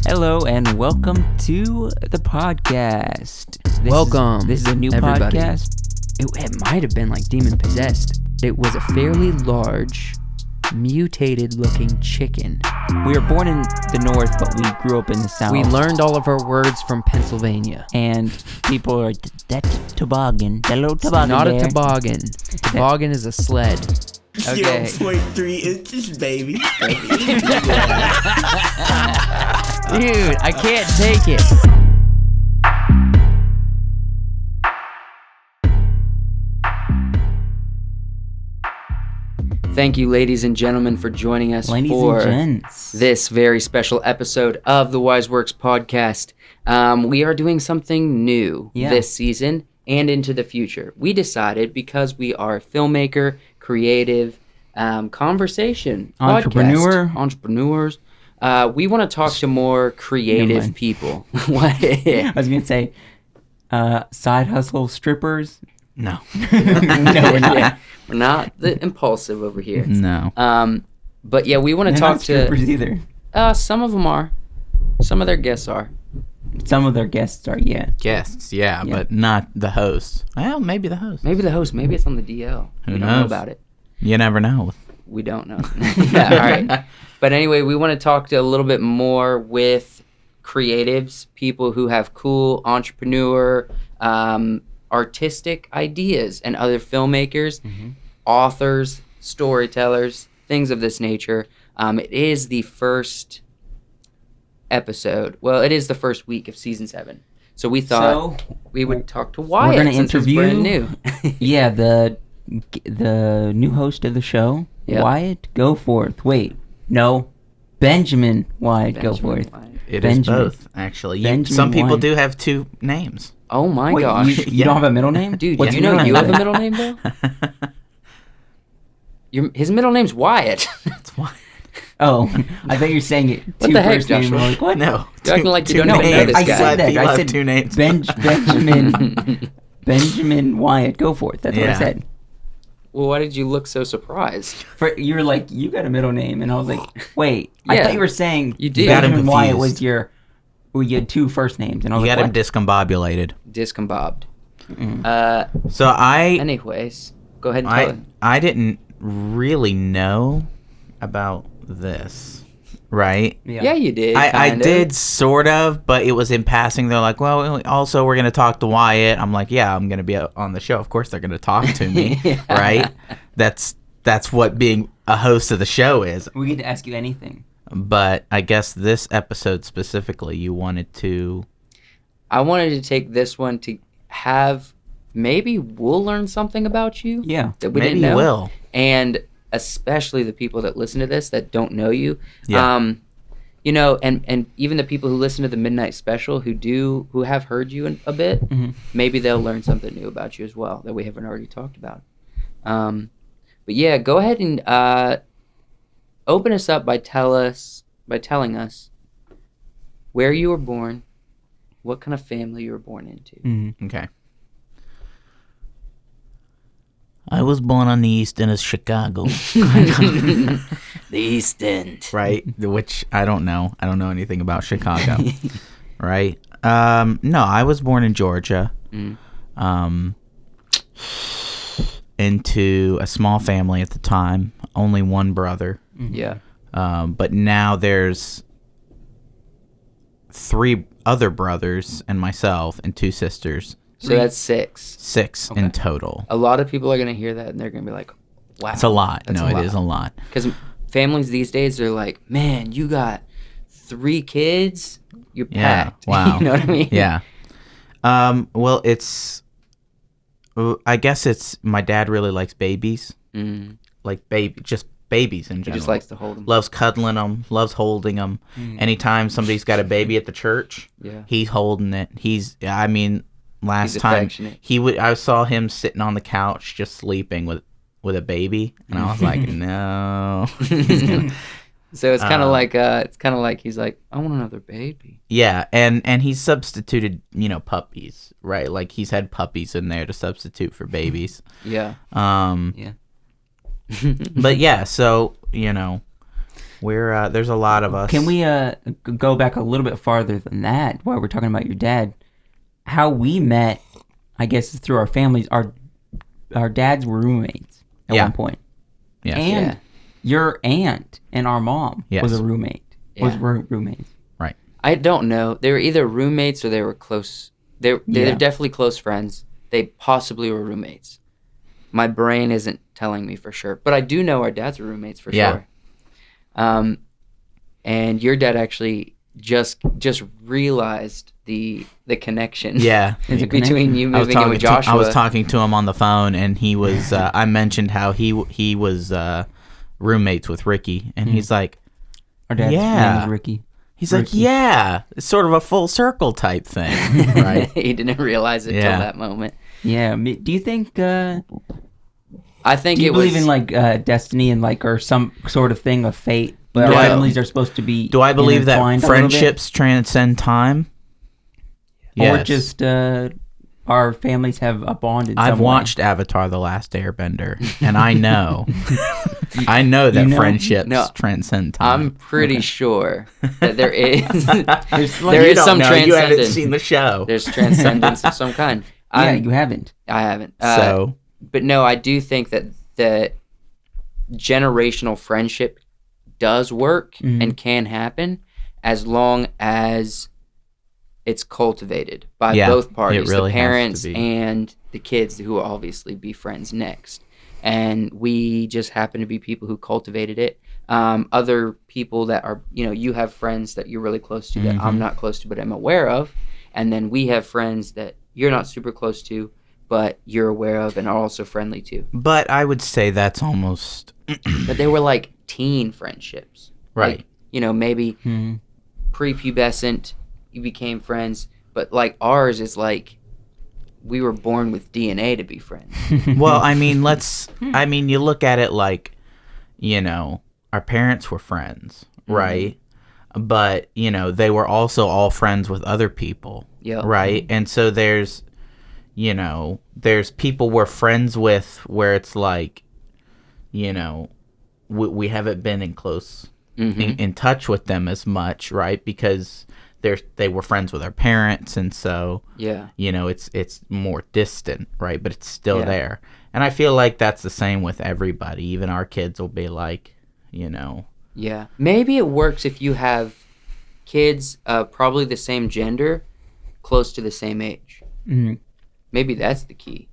Hello and welcome to the podcast. Welcome. This is a new everybody. podcast. It might have been like demon possessed. It was a fairly large, mutated looking chicken. We were born in the north, but we grew up in the south. We learned all of our words from Pennsylvania. And people are like, that's toboggan. That little It's toboggan not there. a toboggan. Toboggan is a sled. Okay. 0.3 inches, baby. Dude, I can't take it. Thank you, ladies and gentlemen, for joining us Ladies for and gents. this very special episode of the Wiseworks podcast. We are doing something new this season and into the future. We decided, because we are a filmmaker, creative, conversation, entrepreneurs. We want to talk to more creative people. What? I was going to say, side hustle strippers. No. No, we're not. Yeah, we're not the impulsive over here. No. But yeah, we want to They're talk not strippers either. some of them are. Some of their guests are. Some of their guests are, Guests, yeah, but not the host. Well, maybe the host. Maybe the host. Maybe it's on the DL. Who We don't know knows? about it. You never know. We don't know. Yeah, all right. But anyway, we want to talk to a little bit more with creatives, people who have cool entrepreneur, artistic ideas, and other filmmakers, authors, storytellers, things of this nature. It is the first episode. Well, it is the first week of season 7. So we thought we would talk to Wyatt. We're going to since it's interview brand new. Yeah, the new host of the show, Yep. Wyatt Goforth. Wait, no, Benjamin Wyatt Benjamin Goforth. Wyatt. It is Benjamin. both, actually. Benjamin Some people Wyatt. do have two names. Oh my Wait, gosh. you don't have a middle name? Dude, What's did your you know middle you name? have a middle name, Bill? His middle name's Wyatt. That's why. Oh, I thought you were saying it. What two the heck, first names. Joshua? I'm like, what? No. You're acting like you two don't even know names. this I guy. said that. People I have said two names. Benjamin Wyatt Goforth. That's what I Yeah. said. Well, why did you look so surprised? You were like, you got a middle name, and I was like, wait. I Yeah. thought you were saying You did. Got him Benjamin Wyatt confused. was you had two first names, and I was You like, got him what? discombobulated. Discombobed. So Anyways, go ahead and tell it. I didn't really know about this, right? Yeah, you did. I kind of. did sort of, but it was in passing. They're like, well, also we're going to talk to Wyatt. I'm like, yeah, I'm going to be on the show. Of course they're going to talk to me, Yeah. right? That's what being a host of the show is. We get to ask you anything. But I guess this episode specifically, you wanted to... I wanted to take this one to have... Maybe we'll learn something about you. Yeah. That we Maybe didn't know. you will. And especially the people that listen to this that don't know you. Yeah. You know, and even the people who listen to the Midnight Special who have heard you a bit, maybe they'll learn something new about you as well that we haven't already talked about. But yeah, go ahead and open us up by telling us where you were born, what kind of family you were born into. Okay. I was born on the east end of Chicago. The East End. Right? Which I don't know. I don't know anything about Chicago. Right? No, I was born in Georgia. Into a small family at the time. Only one brother. Yeah. But now there's 3 other brothers and myself and 2 sisters. So that's 6. 6 in total. A lot of people are going to hear that and they're going to be like, wow. It's a lot. That's No, it is a lot. Because families these days, they're like, man, you got 3 kids? You're packed. Wow. You know what I mean? Yeah. Well, I guess it's my dad really likes babies. Like just babies in He general. just likes to hold them. Loves cuddling them, loves holding them. Anytime somebody's got a baby at the church, Yeah. he's holding it. Last He's time affectionate. I saw him sitting on the couch just sleeping with a baby, and I was like, no. So it's kind of like he's like, I want another baby. Yeah, and he's substituted, puppies, right? Like he's had puppies in there to substitute for babies. Yeah. Yeah. But yeah, so We're there's a lot of us. Can we go back a little bit farther than that while we're talking about your dad? How we met, I guess, is through our families. Our dads were roommates at one point. Yes. And your aunt and our mom was a roommate. Was roommates. Right. I don't know. They were either roommates or they were close. They're definitely close friends. They possibly were roommates. My brain isn't telling me for sure, but I do know our dads were roommates for sure. And your dad actually just realized the connection. Yeah. Between you moving in with Joshua. I was talking to him on the phone, and he was. I mentioned how he was roommates with Ricky, and he's like, our dad's name is Ricky. He's like, yeah, it's sort of a full circle type thing, right? He didn't realize it till that moment. Yeah. Do you think? I think do you believe in like destiny and like or some sort of thing of fate? But our families are supposed to be. Do I believe that friendships transcend time? Or just our families have a bond in some I've watched Avatar: The Last Airbender, and I know, that friendships transcend time. I'm pretty sure that there is there is some transcendence. You haven't seen the show. There's transcendence of some kind. You haven't. I haven't. But no, I do think that the generational friendship does work and can happen as long as it's cultivated by both parties, really the parents and the kids, who will obviously be friends next. And we just happen to be people who cultivated it. Other people that are, you have friends that you're really close to that I'm not close to, but I'm aware of. And then we have friends that you're not super close to, but you're aware of and are also friendly to. But I would say that's almost... But they were like teen friendships. Right. Like, maybe prepubescent, you became friends. But like ours is like, we were born with DNA to be friends. Well, I mean, you look at it like, our parents were friends, right? But, they were also all friends with other people, right? And so there's people we're friends with where it's like, we haven't been in close, in touch with them as much, right? Because they were friends with our parents, and so it's more distant, right? But it's still there. And I feel like that's the same with everybody. Even our kids will be like, Yeah. Maybe it works if you have kids probably the same gender, close to the same age. Mm-hmm. Maybe that's the key.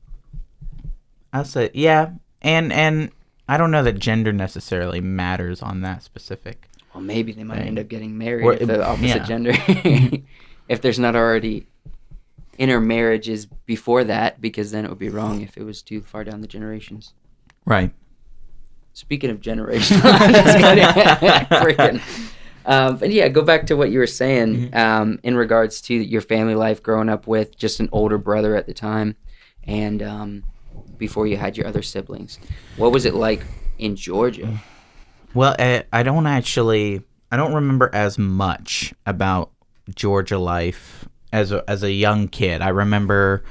I'll say, yeah. And I don't know that gender necessarily matters on that specific. Well, maybe they might end up getting married if the opposite gender. If there's not already intermarriages before that, because then it would be wrong if it was too far down the generations. Right. Speaking of generations, freaking. But yeah, go back to what you were saying in regards to your family life growing up with just an older brother at the time, and before you had your other siblings. What was it like in Georgia? Well, I don't remember as much about Georgia life as a young kid. I remember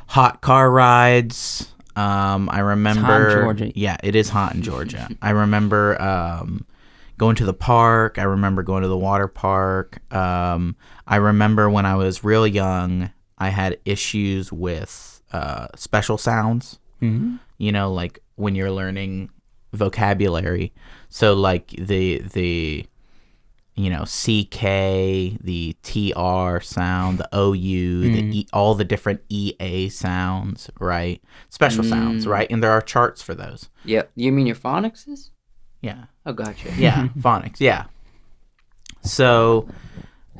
hot car rides. I remember. It's hot in Georgia. Yeah, it is hot in Georgia. I remember going to the park. I remember going to the water park. I remember when I was real young, I had issues with special sounds. Mm-hmm. Like when you're learning vocabulary. So like the CK, the TR sound, the OU, the E, all the different EA sounds, right? Special sounds, right? And there are charts for those. Yeah. You mean your phonics? Yeah. Oh, gotcha. Yeah, phonics, yeah. So,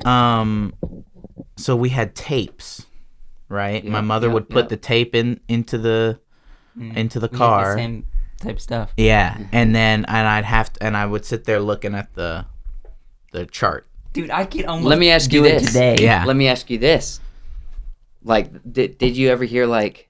so we had tapes, right? My mother would put the tape into the car. The same type stuff. Yeah, and I would sit there looking at the chart. Dude, I could almost. Let me ask you this. Today. Yeah. Let me ask you this. Like, did you ever hear like,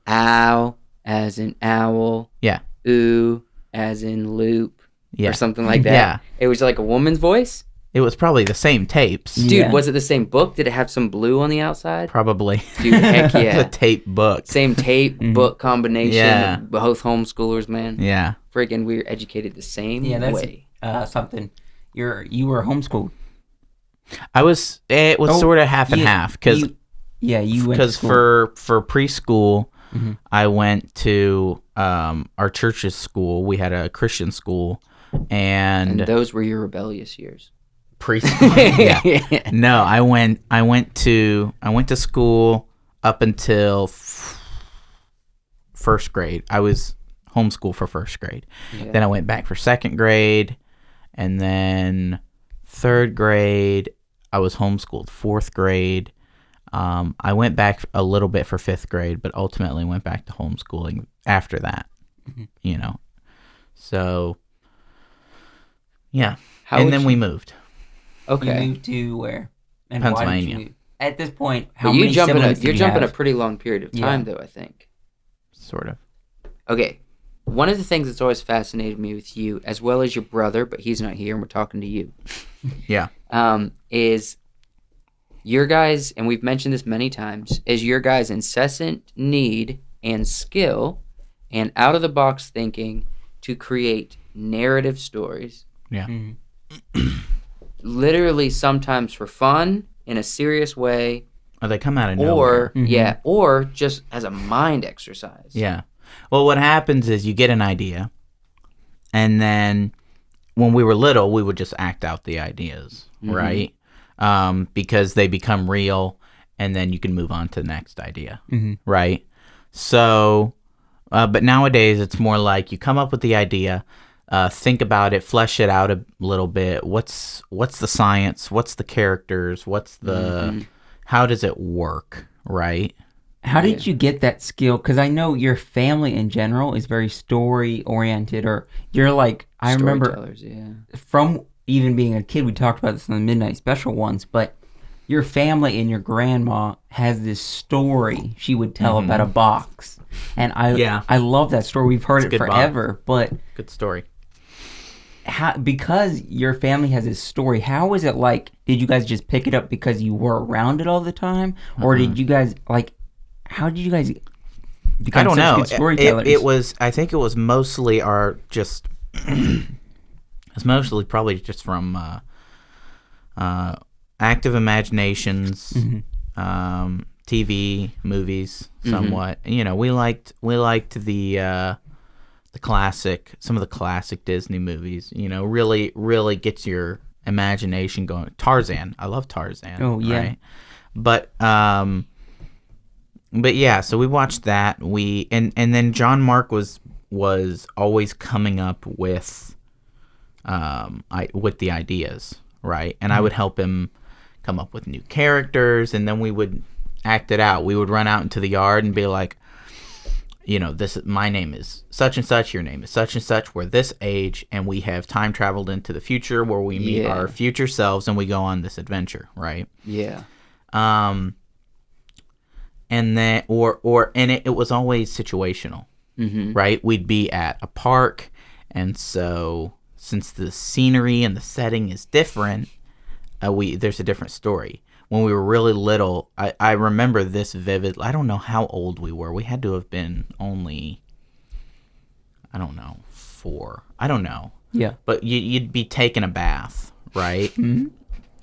ow as in owl? Yeah. Ooh as in loop. Yeah. Or something like that. Yeah. It was like a woman's voice. It was probably the same tapes. Dude, was it the same book? Did it have some blue on the outside? Probably. Dude, heck yeah. The tape book. Same tape, book combination. Yeah. Both homeschoolers, man. Yeah. Friggin', we were educated the same way. something. You were homeschooled. I was. It was sort of half and half because you went to school. for preschool, Mhm. I went to our church's school. We had a Christian school, And and those were your rebellious years. preschool. Yeah. No, I went to school up until first grade. I was homeschooled for first grade. Yeah. Then I went back for second grade, and then third grade I was homeschooled. Fourth grade, I went back a little bit for fifth grade, but ultimately went back to homeschooling after that. Mhm. You know, so yeah, How and would then you- we moved. Okay. You moved to where? And why did Pennsylvania. you move? At this point, how But many siblings do you're you jumping a have? pretty long period of time, Yeah. though, I think. Sort of. Okay. One of the things that's always fascinated me with you, as well as your brother, but he's not here and we're talking to you, Yeah. is your guys, and we've mentioned this many times, is your guys' incessant need and skill and out of the box thinking to create narrative stories. Yeah. Mhm. Literally sometimes for fun, in a serious way, Oh, they come out of nowhere. Mhm. or just as a mind exercise. Yeah. Well, what happens is you get an idea, and then when we were little, we would just act out the ideas, Mhm. right? Because they become real, and then you can move on to the next idea, Mhm. right? So, but nowadays it's more like you come up with the idea, think about it, flesh it out a little bit. What's the science? What's the characters? What's the how does it work, right? How did you get that skill? Because I know your family in general is very story oriented, or you're like, I remember Storytellers, yeah. from even being a kid, we talked about this in the Midnight Special ones, but your family and your grandma has this story she would tell about a box. And I love that story. We've heard It's a it good box. forever, but Good story. because your family has this story, how is it like? Did you guys just pick it up because you were around it all the time? Or did you guys, like, how did you guys become I don't such know. good storytellers? It was. I think it was mostly our just. It's mostly probably just from active imaginations, TV, movies, somewhat. You know, we liked the classic, some of the classic Disney movies. You know, really gets your imagination going. Tarzan, I love Tarzan. Oh, yeah. right? But yeah, so we watched that. And then John Mark was always coming up with the ideas, right? And I would help him come up with new characters, and then we would act it out. We would run out into the yard and be like, you know, my name is such and such, your name is such and such, we're this age, and we have time traveled into the future where we meet our future selves and we go on this adventure, right? Yeah. And then it was always situational, right? We'd be at a park, and so since the scenery and the setting is different, there's a different story. When we were really little, I remember this vivid. I don't know how old we were. We had to have been only, I don't know, 4. I don't know. Yeah. But you'd be taking a bath, right?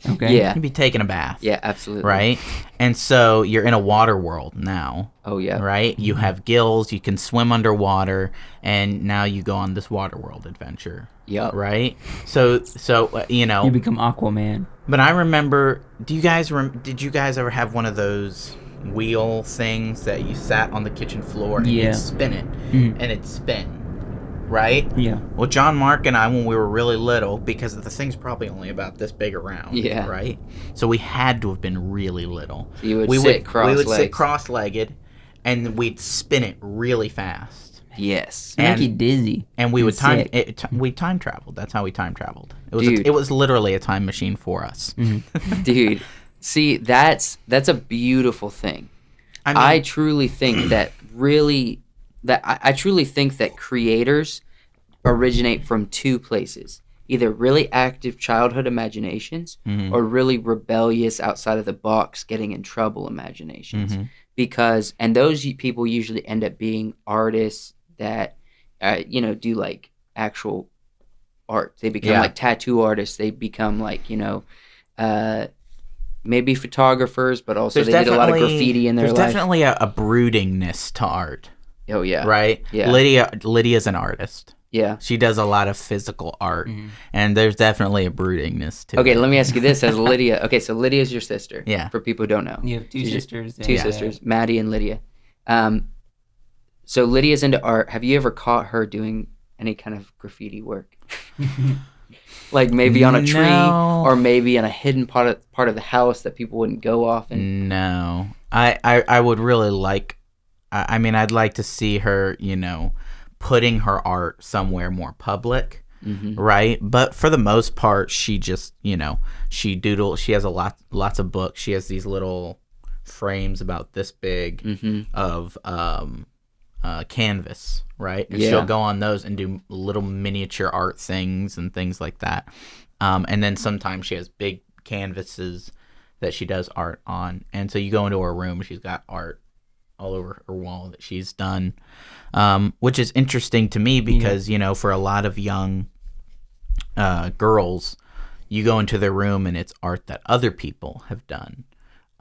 Okay. Yeah. You'd be taking a bath. Yeah, absolutely. Right? And so you're in a water world now. Oh, yeah. Right? You have gills, you can swim underwater, and now you go on this water world adventure. Yep. Right? So you know. You become Aquaman. But I remember, did you guys ever have one of those wheel things that you sat on the kitchen floor and you'd spin it and it'd spin? Right? Yeah. Well, John Mark and I, when we were really little, because the thing's probably only about this big around, Yeah. right? So we had to have been really little. So you would we sit cross-legged. We would sit cross-legged, and we'd spin it really fast. Yes. Make And- you dizzy. And we would time sick. it. We time traveled. That's how we time traveled. Dude. It was literally a time machine for us. Dude, see, that's a beautiful thing. I truly think that I truly think that creators originate from two places. Either really active childhood imaginations or really rebellious outside of the box getting in trouble imaginations. Because those people usually end up being artists that do like actual art. They become like tattoo artists. They become like, maybe photographers, but also they did a lot of graffiti in their life. There's definitely a broodingness to art. Oh, yeah. Right? Yeah. Lydia's an artist. Yeah. She does a lot of physical art, and there's definitely a broodingness to it. Okay, let me ask you this as Lydia. Okay, so Lydia's your sister. Yeah. For people who don't know. You have two sisters. Two sisters, Maddie and Lydia. So Lydia's into art. Have you ever caught her doing any kind of graffiti work? Like maybe on a tree or maybe in a hidden part of the house that people wouldn't go off in? No. I would really like, I'd like to see her, putting her art somewhere more public, right? But for the most part, she just, she doodles. She has lots of books. She has these little frames about this big of canvas, right? And she'll go on those and do little miniature art things and things like that. And then sometimes she has big canvases that she does art on. And so you go into her room, she's got art all over her wall that she's done, which is interesting to me because, for a lot of young girls, you go into their room and it's art that other people have done.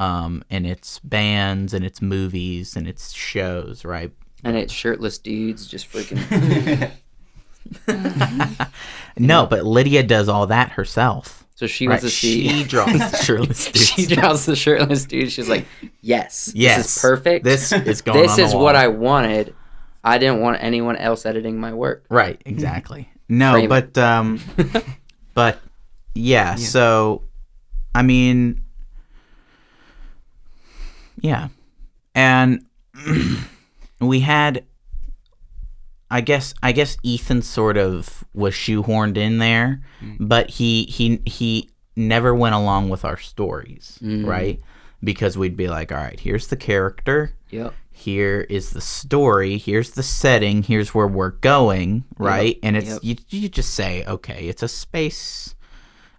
And it's bands and it's movies and it's shows, right? And it's shirtless dudes just freaking... No, but Lydia does all that herself. So she wants to see... She draws the shirtless dudes. She draws the shirtless dude. She's like, yes, this is perfect. This is going on This is what I wanted. I didn't want anyone else editing my work. Right, exactly. No, but but yeah, so yeah. And we had I guess Ethan sort of was shoehorned in there, but he never went along with our stories, right? Because we'd be like, all right, here's the character. Yep. Here is the story. Here's the setting. Here's where we're going, right? Yep. And it's you just say, okay, it's a space.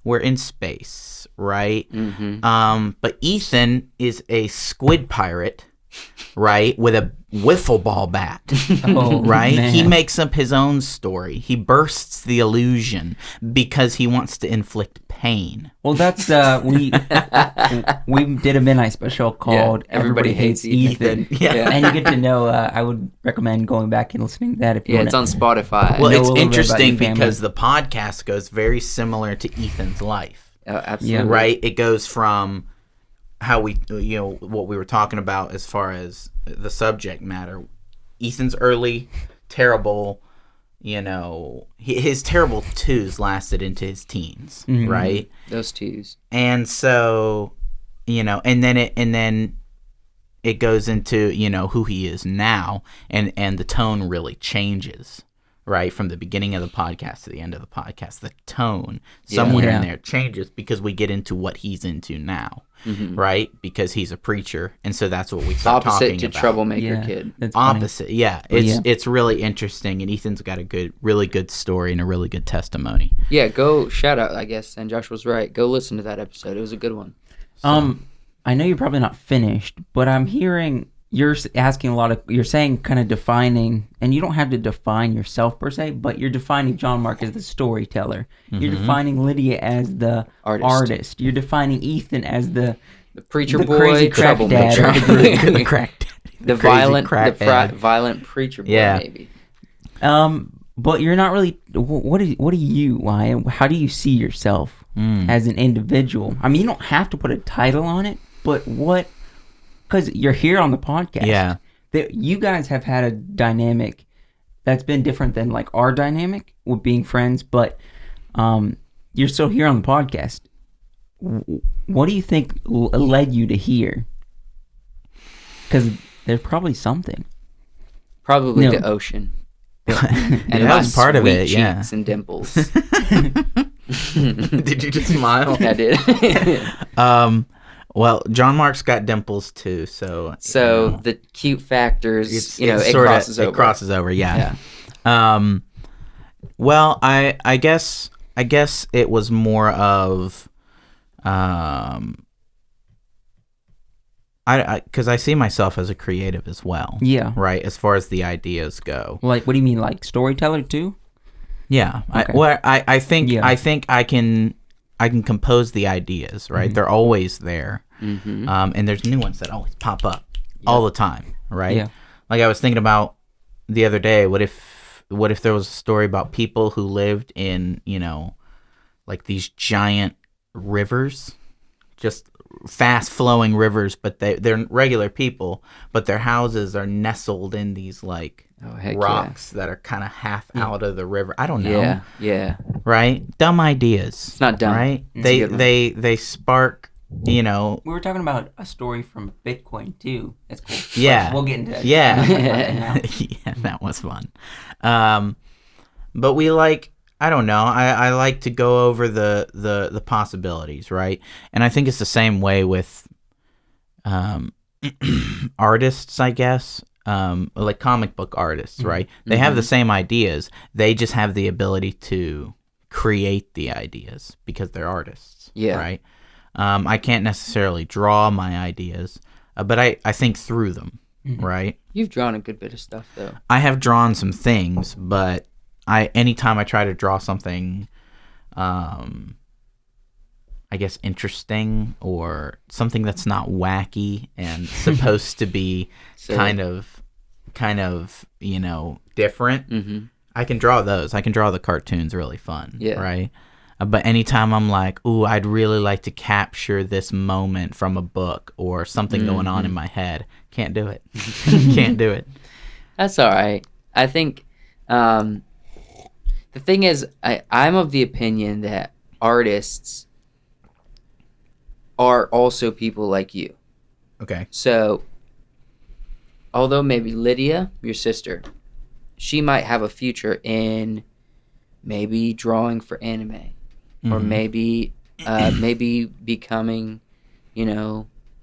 We're in space, right? But Ethan is a squid pirate, right, with a wiffle ball bat, right? Man. He makes up his own story. He bursts the illusion because he wants to inflict pain. Well, that's we did a midnight special called "Everybody Hates Ethan." Yeah. And you get to know. I would recommend going back and listening to that if you want. It's on Spotify. Well, it's interesting because the podcast goes very similar to Ethan's life. Absolutely. Right. It goes from how we, what we were talking about as far as the subject matter. Ethan's early, terrible, his terrible twos lasted into his teens, right? Those twos. And so, and then it goes into, who he is now, and the tone really changes, right? From the beginning of the podcast to the end of the podcast, the tone somewhere in there changes because we get into what he's into now. Right, because he's a preacher, and so that's what we start talking about. Opposite to Troublemaker Kid. Opposite, it's really interesting, and Ethan's got a really good story and a really good testimony. Yeah, go shout out, I guess. And Josh was right. Go listen to that episode. It was a good one. So. I know you're probably not finished, but I'm hearing you're asking you're saying kind of defining, and you don't have to define yourself per se, but you're defining John Mark as the storyteller. You're defining Lydia as the artist. You're defining Ethan as the preacher the boy, crazy crack dad. The crack daddy. The violent preacher boy, maybe. But you're not really. What are you, Wyatt? How do you see yourself as an individual? I mean, you don't have to put a title on it, but what? Because you're here on the podcast. Yeah. You guys have had a dynamic that's been different than like our dynamic with being friends, but you're still here on the podcast. What do you think led you to here? Because there's probly something. Probably the ocean. And that's part of it, cheeks and dimples. Did you just smile? I did. Well, John Mark's got dimples too, so the cute factors, it crosses over. It crosses over, yeah. Well, I guess it was more of, because I see myself as a creative as well. Yeah. Right, as far as the ideas go. Like, what do you mean, like storyteller too? Yeah. Okay. I think Yeah. I can compose the ideas, right? They're always there. And there's new ones that always pop up all the time, right? Yeah. Like I was thinking about the other day, what if there was a story about people who lived in, like these giant rivers, just fast flowing rivers, but they're regular people, but their houses are nestled in these like rocks that are kind of half out of the river. I don't know. Yeah. Right? Dumb ideas. It's not dumb. Right? It's a good one. They spark, We were talking about a story from Bitcoin too. That's cool. Yeah. But we'll get into that. Yeah. Now. Yeah, that was fun. But we like, I don't know. I like to go over the possibilities, right? And I think it's the same way with artists, I guess. Like comic book artists, right? They have the same ideas. They just have the ability to create the ideas because they're artists, right? I can't necessarily draw my ideas, but I think through them, right? You've drawn a good bit of stuff, though. I have drawn some things, but anytime I try to draw something, I guess interesting or something that's not wacky and supposed to be kind of different. I can draw those. I can draw the cartoons really fun, right? But anytime I'm like, ooh, I'd really like to capture this moment from a book or something going on in my head, can't do it. Can't do it. That's all right. I think the thing is, I'm of the opinion that artists are also people like you. Okay. So, although maybe Lydia, your sister, she might have a future in maybe drawing for anime, or maybe becoming,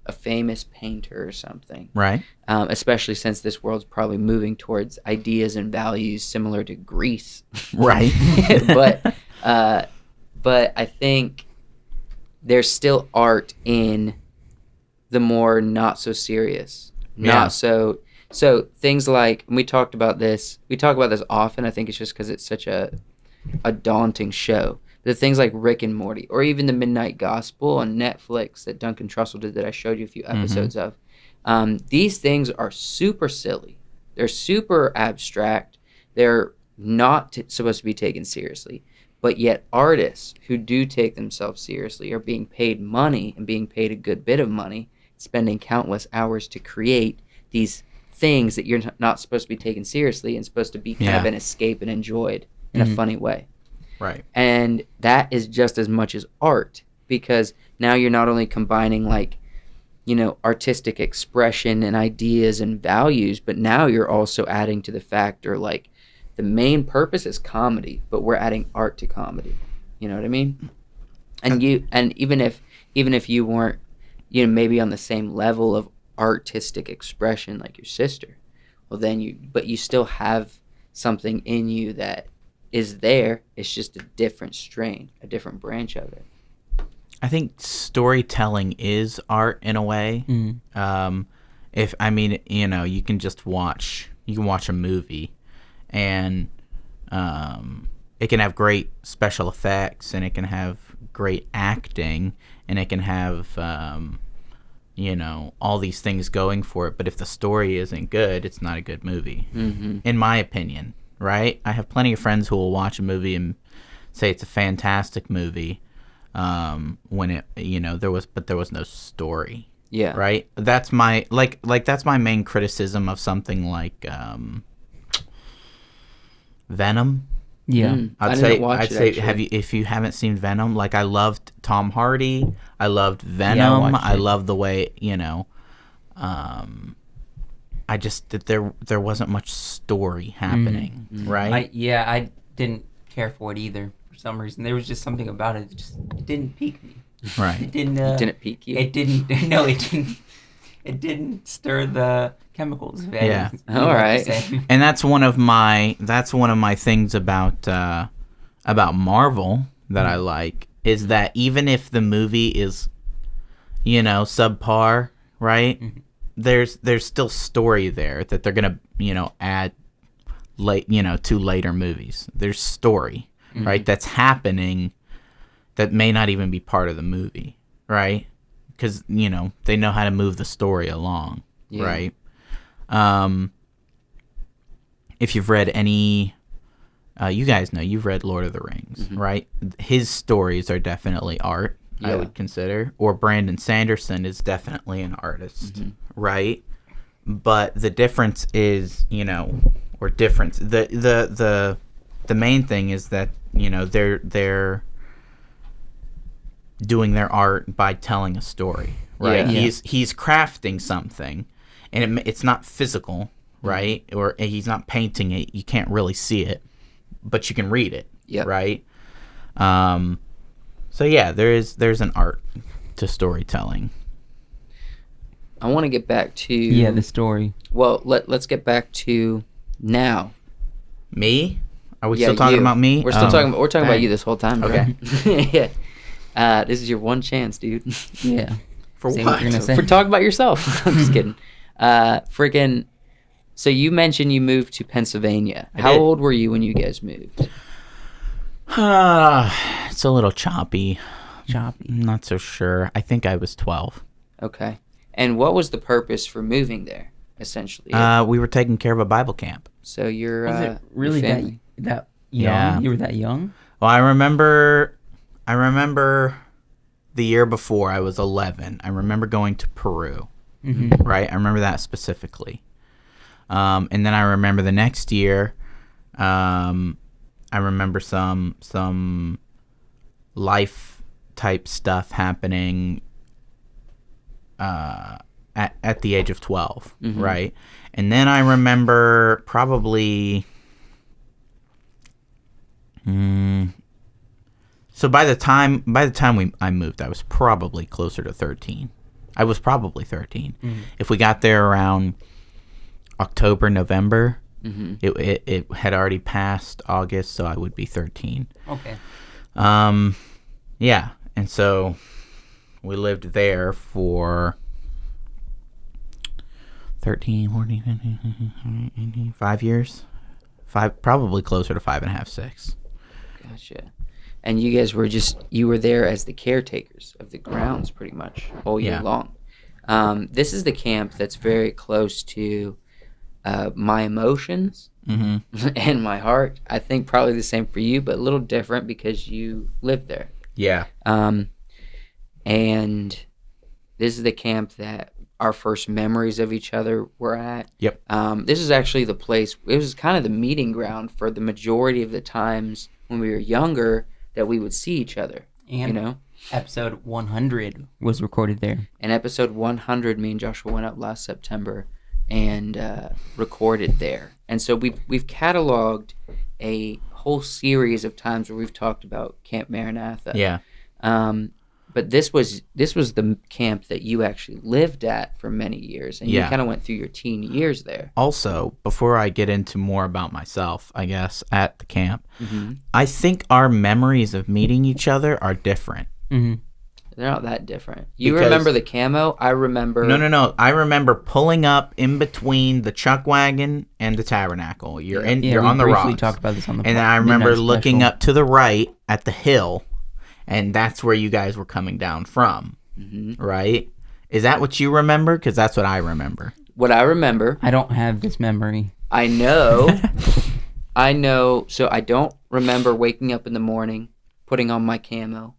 a famous painter or something. Right. Especially since this world's probably moving towards ideas and values similar to Greece. Right. but I think there's still art in the more not so serious, not so things like, and we talk about this often. I think it's just because it's such a daunting show. The things like Rick and Morty, or even the Midnight Gospel on Netflix that Duncan Trussell did that I showed you a few episodes of. These things are super silly. They're super abstract. They're not supposed to be taken seriously. But yet artists who do take themselves seriously are being paid money and being paid a good bit of money, spending countless hours to create these things that you're not supposed to be taken seriously and supposed to be kind of an escape and enjoyed in a funny way. Right. And that is just as much as art, because now you're not only combining artistic expression and ideas and values, but now you're also adding to the factor like the main purpose is comedy, but we're adding art to comedy. You know what I mean? And even if you weren't, maybe on the same level of artistic expression like your sister, well then but you still have something in you that is there. It's just a different strain, a different branch of it. I think storytelling is art in a way. You can just watch a movie and it can have great special effects and it can have great acting and it can have all these things going for it, but if the story isn't good, it's not a good movie, in my opinion, right? I have plenty of friends who will watch a movie and say it's a fantastic movie when it, there was no story. Yeah. Right? That's my that's my main criticism of something like Venom. Yeah. I'd say if you haven't seen Venom, like I loved Tom Hardy, I loved Venom, I loved the way, I just that there wasn't much story happening, right? I didn't care for it either for some reason. There was just something about it that it didn't pique me. Right. It didn't didn't pique you? It didn't it didn't stir the chemicals. Yeah. All right. And that's one of my things about Marvel that I like is that even if the movie is subpar, right? There's still story there that they're gonna add to later movies. There's story, right? That's happening that may not even be part of the movie, right? Because, they know how to move the story along, right? If you've read any, you guys know, you've read Lord of the Rings, right? His stories are definitely art, I would consider. Or Brandon Sanderson is definitely an artist, right? But the difference is, the main thing is that, they're doing their art by telling a story, right? Yeah. He's crafting something, and it's not physical, right? Or he's not painting it. You can't really see it, but you can read it, right? So yeah, there's an art to storytelling. I want to get back to the story. Well, let's get back to now. Me? Are we still talking about me? We're still talking. We're talking about you this whole time. Okay. Yeah. This is your one chance, dude. Yeah. For Say what? you're gonna say. For talking about yourself. I'm just kidding. Freaking. So you mentioned you moved to Pennsylvania. How old were you when you guys moved? It's a little choppy. I'm not so sure. I think I was 12. Okay. And what was the purpose for moving there, essentially? We were taking care of a Bible camp. So you're Was it really your family. that young? Yeah. You were that young? Well, I remember the year before I was 11. I remember going to Peru, right? I remember that specifically. And then I remember the next year, I remember some life type stuff happening at the age of 12, right? And then I remember probably so by the time I moved, I was probably closer to 13. I was probably 13. If we got there around October, November, it had already passed August, so I would be 13. Okay. Yeah, and so we lived there for 13, 14, 15, 18, 5 years. Probably closer to 5.5, 6. Gotcha. And you guys were you were there as the caretakers of the grounds pretty much all year long. This is the camp that's very close to my emotions and my heart. I think probably the same for you, but a little different because you lived there. Yeah. And this is the camp that our first memories of each other were at. Yep. This is actually the place, it was kind of the meeting ground for the majority of the times when we were younger that we would see each other. And episode 100 was recorded there. And episode 100, me and Joshua went up last September and recorded there. And so we've cataloged a whole series of times where we've talked about Camp Maranatha. Yeah. But this was the camp that you actually lived at for many years, and you kind of went through your teen years there. Also, before I get into more about myself, I guess, at the camp, I think our memories of meeting each other are different. They're not that different. You remember the camo? I remember... No. I remember pulling up in between the chuck wagon and the tabernacle. You're on the rocks. We talked about this on the and I remember looking up to the right at the hill, and that's where you guys were coming down from, right? Is that what you remember? Because that's what I remember. What I remember... I don't have this memory. I know. So I don't remember waking up in the morning, putting on my camo.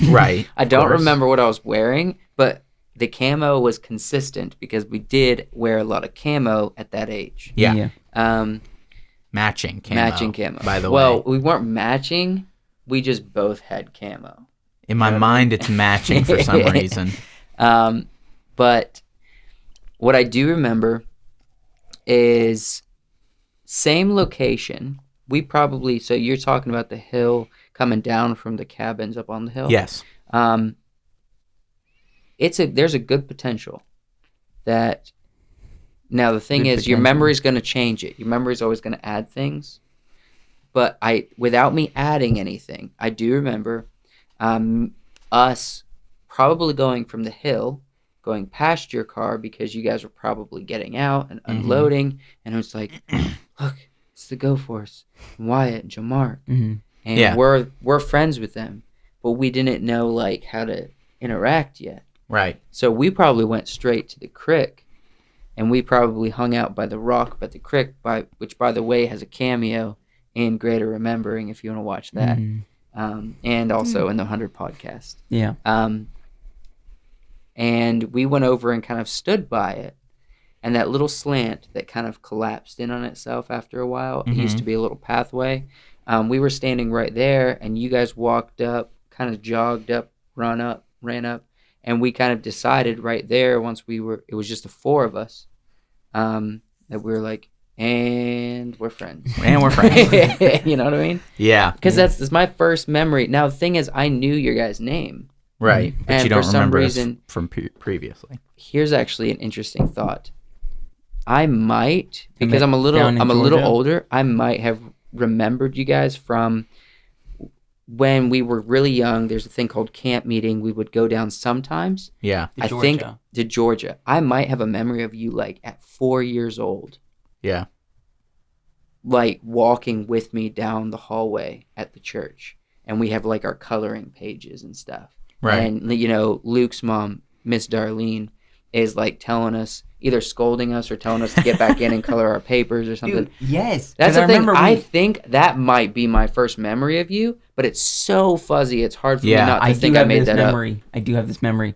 Right. I don't remember what I was wearing, but the camo was consistent because we did wear a lot of camo at that age. Yeah. Matching camo. By the way. Well, we weren't matching. We just both had camo. In my mind, it's matching for some reason. But what I do remember is same location. So you're talking about the hill coming down from the cabins up on the hill? Yes. There's a good potential that... Now, the thing is, your memory is going to change it. Your memory is always going to add things. But without me adding anything, I do remember us probably going from the hill, going past your car because you guys were probably getting out and unloading. And it was like, look, it's the Goforths, Wyatt, Jamar, Mm-hmm. and we're friends with them, but we didn't know like how to interact yet. Right. So we probably went straight to the crick, and we probably hung out by the rock by the crick, which by the way has a cameo in Greater Remembering if you want to watch that, and also in the 100 podcast. Yeah. And we went over and kind of stood by it. And that little slant that kind of collapsed in on itself after a while, it used to be a little pathway. We were standing right there, and you guys walked up, kind of jogged up, ran up, and we kind of decided right there once it was just the four of us, that we were like, and we're friends. And we're friends. You know what I mean? Yeah. Because that's my first memory. Now, the thing is, I knew your guys' name. Right. But And you don't for some remember reason- us from previously. Here's actually an interesting thought. I might, because down in I'm a little Georgia? older, I might have remembered you guys from when we were really young. There's a thing called camp meeting. We would go down sometimes. Yeah. To I think Georgia. to Georgia. I might have a memory of you like at 4 years old, Yeah. like walking with me down the hallway at the church. And we have like our coloring pages and stuff. Right. And, you know, Luke's mom, Miss Darlene, is like telling us, either scolding us or telling us to get back in and color our papers or something. Dude, yes. That's 'Cause the thing. remember I think that might be my first memory of you, but it's so fuzzy. It's hard for me not to think I made that memory. I do have this memory.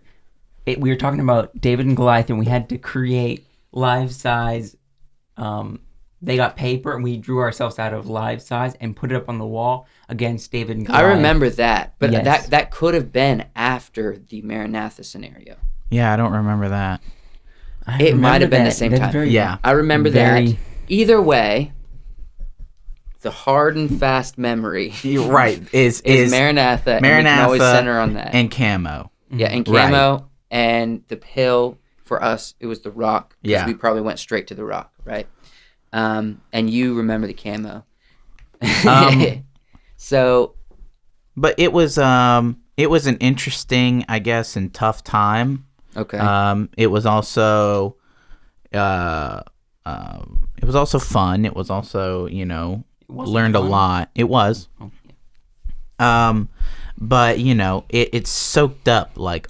We were talking about David and Goliath, and we had to create life size. They got paper, and we drew ourselves out of life size and put it up on the wall against David and up. I Goliath. remember that, but Yes. that could have been after the Maranatha scenario. Yeah, I don't remember that. I It might have remember been the that. same That's time. very- Yeah. I remember Very- that. Either way, the hard and fast memory You're right. Is Maranatha, and we can always center on that. and camo. Yeah, and Right. camo and the pill for us, it was the rock. Because Yeah. we probably went straight to the rock, right? And you remember the camo. So But it was an interesting, I guess, and tough time. okay, It was also fun. It was also, wasn't learned a fun. lot. It was. Oh, yeah. But it soaked up like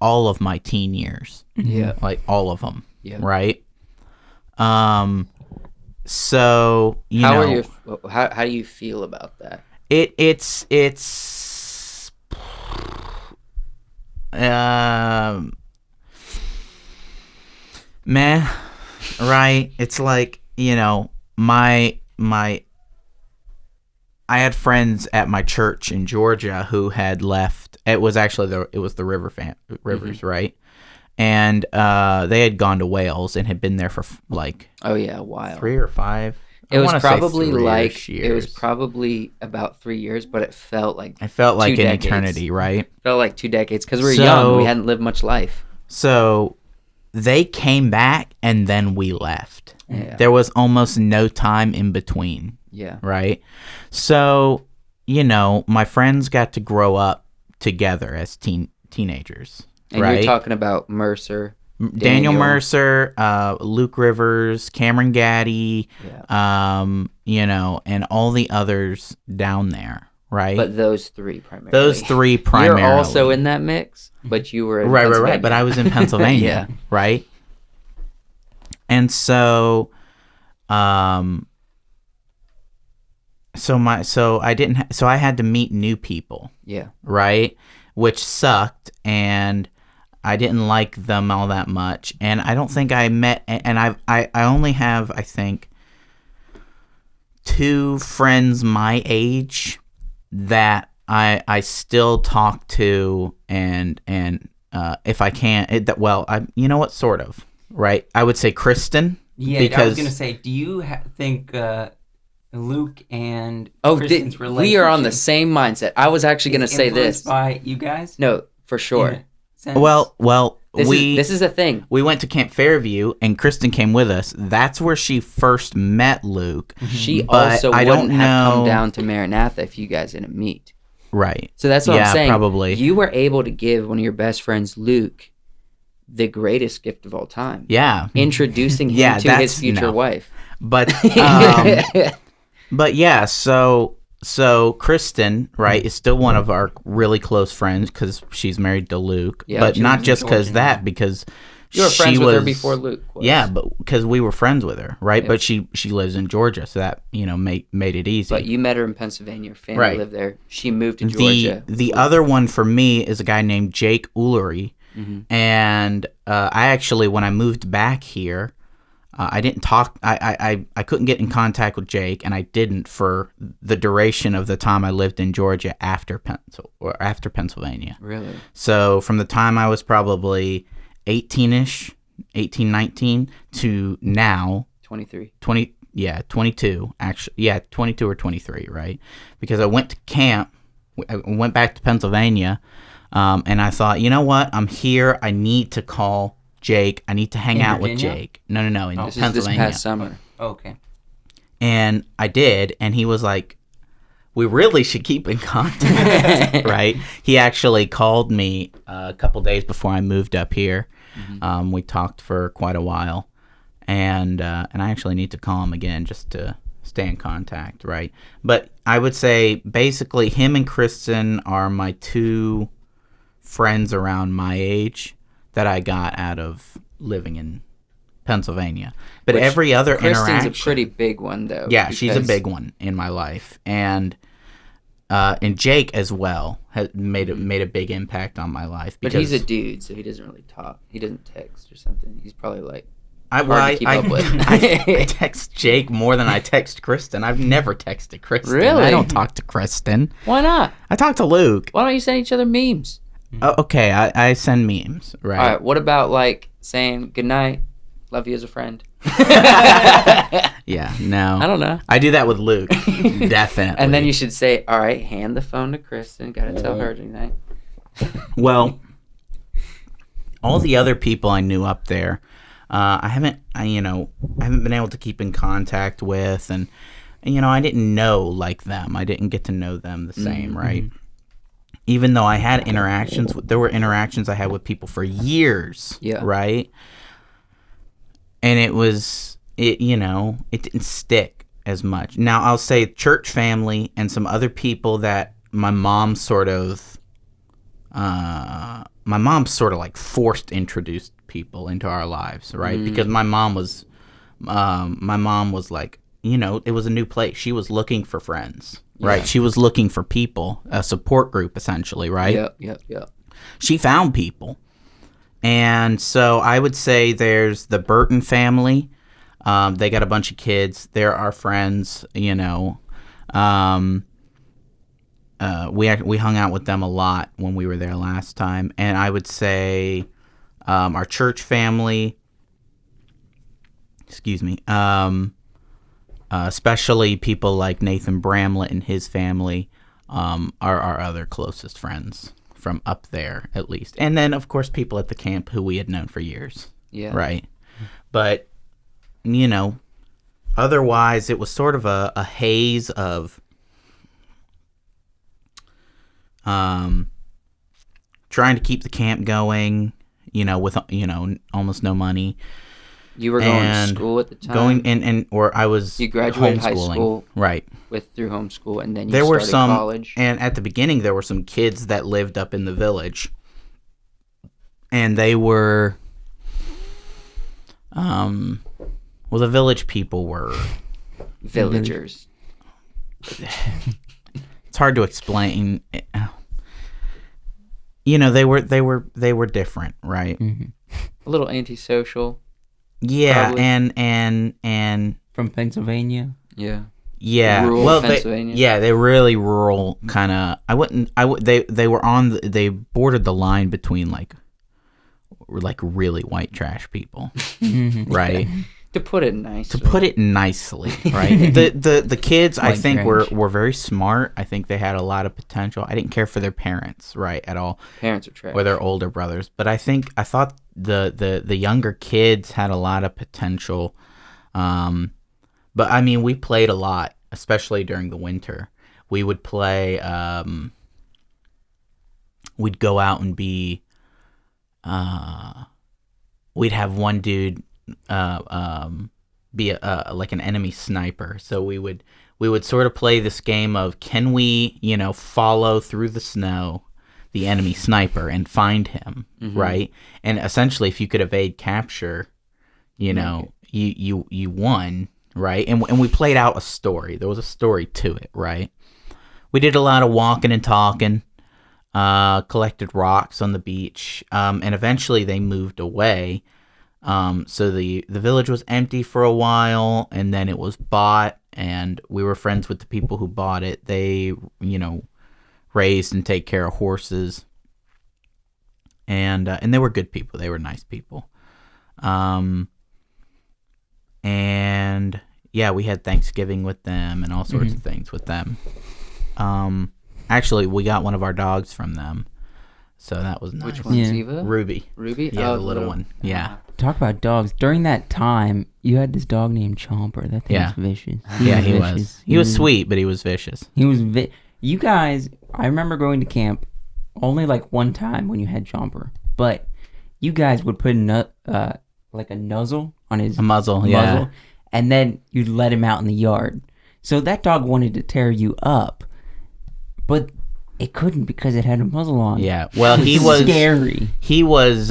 all of my teen years, yeah, like all of them, yeah. right? So How do you feel about that? it's meh, right? It's like, my I had friends at my church in Georgia who had left. It was actually the Rivers, right? And they had gone to Wales and had been there for like Oh yeah, a while. 3 or 5. It was I wanna say probably 3-ish it was years. probably about 3 years, but it felt like It felt like 2 an decades. eternity, right? 2 decades because we were So- young. We hadn't lived much life. So they came back and then we left. Yeah. There was almost no time in between, Yeah. right? So, my friends got to grow up together as teenagers, And right? you're talking about Mercer. Daniel Mercer, Luke Rivers, Cameron Gaddy, Yeah. and all the others down there, right? But those three primarily. Those three primarily. You're also in that mix, but you were in Right. Pennsylvania. But I was in Pennsylvania, Yeah. right? And so, so I had to meet new people, Yeah. right? Which sucked, and I didn't like them all that much. And I don't think I met, and I only have, I think, 2 friends my age that I still talk to, and if I can't, you know what, sort of, right? I would say Kristen. Yeah, I was gonna say, do you think Luke and Kristen's relationship we are on the same mindset. I was actually going to is say this. influenced by you guys? No, for In sure. a sense? Well, This is a thing. we went to Camp Fairview, and Kristen came with us. That's where she first met Luke. She But also I wouldn't don't have come know- down to Maranatha if you guys didn't meet. Right. So that's what Yeah, I'm saying. probably. You were able to give one of your best friends, Luke, the greatest gift of all time. Yeah. Introducing him Yeah, to his that's- future no. wife. But But yeah, so Kristen, right, is still one of our really close friends because she's married to Luke. Yeah, but she not lives in just because Georgia that, now. because You were she friends with her was- before Luke was. Yeah, but because we were friends with her, right? Yeah. But she lives in Georgia, so that made it easy. But you met her in Pennsylvania. Your family Right. lived there. She moved to Georgia. The other one for me is a guy named Jake Ullery, and I actually, when I moved back here, I didn't talk. I couldn't get in contact with Jake, and I didn't for the duration of the time I lived in Georgia after Pennsylvania. Really? So from the time I was probably 18-ish, 18, 19 to now 23. 22 actually. Yeah, 22 or 23, right? Because I went to camp. I went back to Pennsylvania, and I thought, you know what? I'm here. I need to call Jake. I need to hang out with Virginia? Jake. No, in This is Pennsylvania. this past summer. Okay. And I did, and he was like, we really should keep in contact, right? He actually called me a couple days before I moved up here. We talked for quite a while, and I actually need to call him again just to stay in contact, right? But I would say basically him and Kristen are my two friends around my age that I got out of living in Pennsylvania. But Which every other Kristen's interaction, a pretty big one, though. yeah, she's a because- big one in my life, and Jake as well has made a big impact on my life. But Because he's a dude, so he doesn't really talk. He doesn't text or something. He's probably like, I hard to keep up with. I text Jake more than I text Kristen. I've never texted Kristen. Really? I don't talk to Kristen. why not? I talk to Luke. Why don't you send each other memes? Oh, okay, I send memes, right? All right, what about like saying good night, love you as a friend? Yeah, no. I don't know. I do that with Luke, definitely. And then you should say, all right, hand the phone to Kristen. Gotta tell her good night. Well, all the other people I knew up there, I haven't been able to keep in contact with, and I didn't know like them. I didn't get to know them the same, right? Even though I had interactions, there were interactions I had with people for years, Yeah. right? And it didn't stick as much. Now, I'll say church family and some other people that my mom sort of like forced introduced people into our lives, right? Because my mom was like, it was a new place. She was looking for friends, right? Yeah. She was looking for people, a support group essentially, right? Yep. She found people. And so I would say there's the Burton family. They got a bunch of kids. They're our friends, We hung out with them a lot when we were there last time. And I would say our church family, especially people like Nathan Bramlett and his family, are our other closest friends from up there, at least. And then, of course, people at the camp who we had known for years. Yeah. Right. But, otherwise, it was sort of a haze of trying to keep the camp going, with, almost no money. You were going to And school at the time? Or I was You graduated high homeschooling. school. Right. through homeschool, and then you There were started some, college. and at the beginning there were some kids that lived up in the village, and they were, the village people were. Villagers. It's hard to explain. They were different, right? A little antisocial. Yeah, Probably. and From Pennsylvania. Yeah. yeah, Rural well, Pennsylvania. they're really rural kind of. They bordered the line between like really white trash people, right? To put it nice. To put it nicely, right? the kids, I White think, trash. were very smart. I think they had a lot of potential. I didn't care for their parents, right, at all, Parents are trash. or their older brothers. But I thought the younger kids had a lot of potential. But I mean, we played a lot, especially during the winter. We would play. We'd go out and be. We'd have one dude be like an enemy sniper. So we would we would sort of play this game of, can we, follow through the snow the enemy sniper and find him, right? And essentially, if you could evade capture, you won, right? And we played out a story. There was a story to it, right? We did a lot of walking and talking, collected rocks on the beach, and eventually they moved away. So the village was empty for a while, and then it was bought, and we were friends with the people who bought it. They, raised and take care of horses, and they were good people. They were nice people. And yeah, we had Thanksgiving with them and all sorts of things with them. Actually, we got one of our dogs from them, so that was nice. Which one, Ziva? Ruby. Yeah, the little one. Yeah. Talk about dogs. During that time, you had this dog named Chomper. That thing was vicious. He was. He was sweet, but he was vicious. He was you guys, I remember going to camp only like one time when you had Chomper, but you guys would put like a nuzzle on his muzzle, and then you'd let him out in the yard. So that dog wanted to tear you up, but it couldn't because it had a muzzle on. Yeah, well, he was scary. He was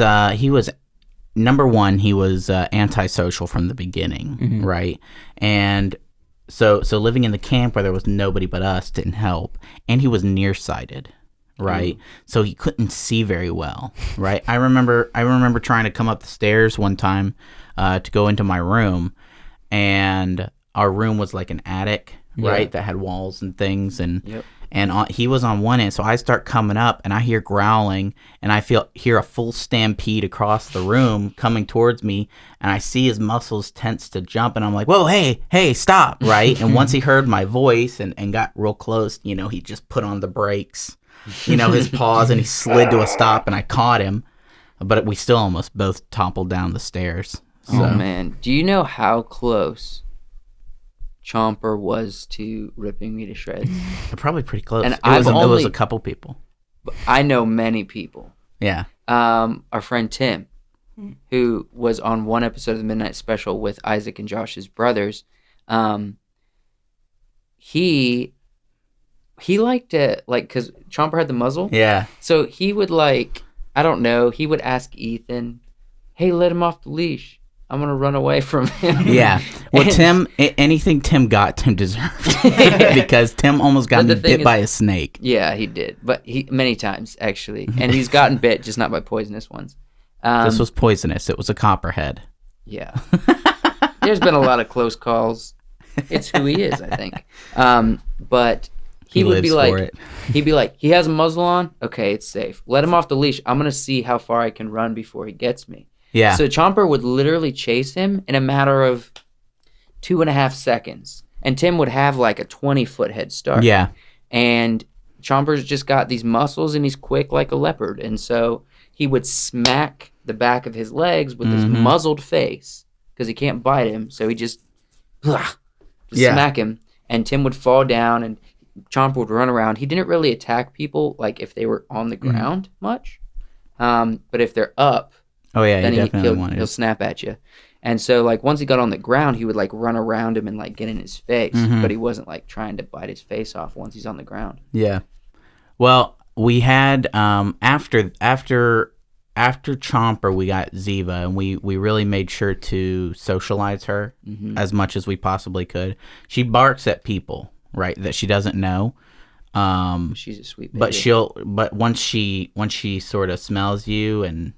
number one. He was antisocial from the beginning, right? And so living in the camp where there was nobody but us didn't help, and he was nearsighted, right? So he couldn't see very well, right? I remember trying to come up the stairs one time to go into my room, and our room was like an attic, right? That had walls and things, and he was on one end. So I start coming up, and I hear growling, and I hear a full stampede across the room coming towards me, and I see his muscles tense to jump, and I'm like, whoa, hey, stop, right? And once he heard my voice and got real close, he just put on the brakes, his paws, and he slid to a stop, and I caught him, but we still almost both toppled down the stairs. So. Oh man, do you know how close Chomper was to ripping me to shreds? Probably pretty close. And it was a couple people. I know many people. Yeah. Our friend Tim, who was on one episode of the Midnight Special with Isaac and Josh's brothers, he liked to, because Chomper had the muzzle. Yeah. So he would he would ask Ethan, hey, let him off the leash. I'm going to run away from him. Yeah. Well, Tim, anything Tim got, Tim deserved. Because Tim almost got bit by a snake. Yeah, he did. But many times, actually. And he's gotten bit, just not by poisonous ones. This was poisonous. It was a copperhead. Yeah. There's been a lot of close calls. It's who he is, I think. But he would be like, he has a muzzle on? Okay, it's safe. Let him off the leash. I'm going to see how far I can run before he gets me. Yeah. So Chomper would literally chase him in a matter of 2.5 seconds. And Tim would have like a 20-foot head start. Yeah. And Chomper's just got these muscles and he's quick like a leopard. And so he would smack the back of his legs with his muzzled face because he can't bite him. So he just smack him. And Tim would fall down and Chomper would run around. He didn't really attack people like if they were on the ground much. But if they're up, then he'll snap at you. And so, once he got on the ground, he would, run around him and, get in his face. But he wasn't, trying to bite his face off once he's on the ground. Yeah. Well, we had, after Chomper, we got Ziva, and we really made sure to socialize her as much as we possibly could. She barks at people, right, that she doesn't know. She's a sweet baby. But once she sort of smells you and,